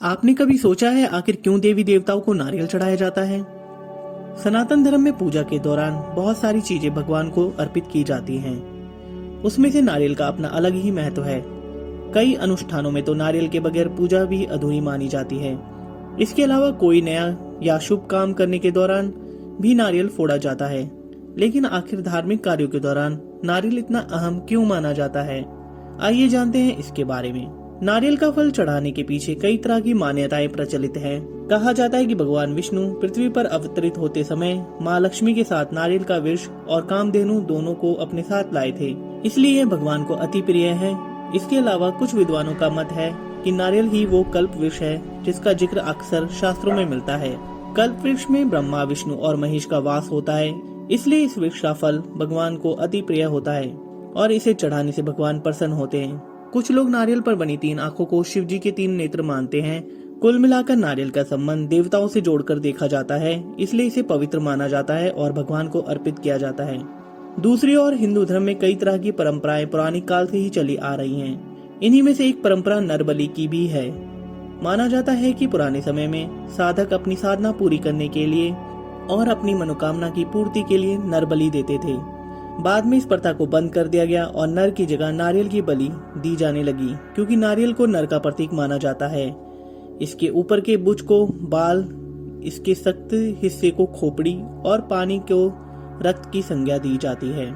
आपने कभी सोचा है आखिर क्यों देवी देवताओं को नारियल चढ़ाया जाता है? सनातन धर्म में पूजा के दौरान बहुत सारी चीजें भगवान को अर्पित की जाती हैं। उसमें से नारियल का अपना अलग ही महत्व है। कई अनुष्ठानों में तो नारियल के बगैर पूजा भी अधूरी मानी जाती है। इसके अलावा कोई नया या शुभ काम करने के दौरान भी नारियल फोड़ा जाता है। लेकिन आखिर धार्मिक कार्यों के दौरान नारियल इतना अहम क्यों माना जाता है? आइए जानते हैं इसके बारे में। नारियल का फल चढ़ाने के पीछे कई तरह की मान्यताएं प्रचलित हैं। कहा जाता है कि भगवान विष्णु पृथ्वी पर अवतरित होते समय माँ लक्ष्मी के साथ नारियल का वृक्ष और कामधेनु दोनों को अपने साथ लाए थे, इसलिए यह भगवान को अति प्रिय है। इसके अलावा कुछ विद्वानों का मत है कि नारियल ही वो कल्प वृक्ष है जिसका जिक्र अक्सर शास्त्रों में मिलता है। कल्प वृक्ष में ब्रह्मा, विष्णु और महेश का वास होता है, इसलिए इस वृक्ष का फल भगवान को अति प्रिय होता है और इसे चढ़ाने से भगवान प्रसन्न होते हैं। कुछ लोग नारियल पर बनी 3 आंखों को शिव जी के 3 नेत्र मानते हैं। कुल मिलाकर नारियल का संबंध देवताओं से जोड़कर देखा जाता है, इसलिए इसे पवित्र माना जाता है और भगवान को अर्पित किया जाता है। दूसरी ओर हिंदू धर्म में कई तरह की परंपराएं पुरानी काल से ही चली आ रही हैं। इन्हीं में से एक परंपरा नरबलि की भी है। माना जाता है कि पुराने समय में साधक अपनी साधना पूरी करने के लिए और अपनी मनोकामना की पूर्ति के लिए नरबलि देते थे। बाद में इस प्रथा को बंद कर दिया गया और नर की जगह नारियल की बलि दी जाने लगी, क्योंकि नारियल को नर का प्रतीक माना जाता है। इसके ऊपर के बुच को बाल, इसके सख्त हिस्से को खोपड़ी और पानी को रक्त की संज्ञा दी जाती है।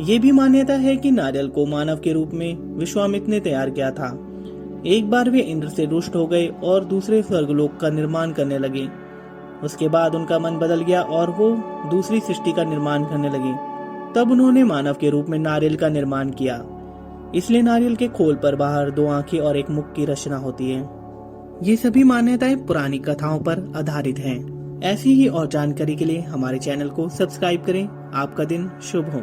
ये भी मान्यता है कि नारियल को मानव के रूप में विश्वामित्र ने तैयार किया था। एक बार वे इंद्र से रुष्ट हो गए और दूसरे स्वर्गलोक का निर्माण करने लगे। उसके बाद उनका मन बदल गया और वो दूसरी सृष्टि का निर्माण करने लगे। तब उन्होंने मानव के रूप में नारियल का निर्माण किया। इसलिए नारियल के खोल पर बाहर 2 आंखें और एक मुख की रचना होती है। ये सभी मान्यताएं पुरानी कथाओं पर आधारित हैं। ऐसी ही और जानकारी के लिए हमारे चैनल को सब्सक्राइब करें। आपका दिन शुभ हो।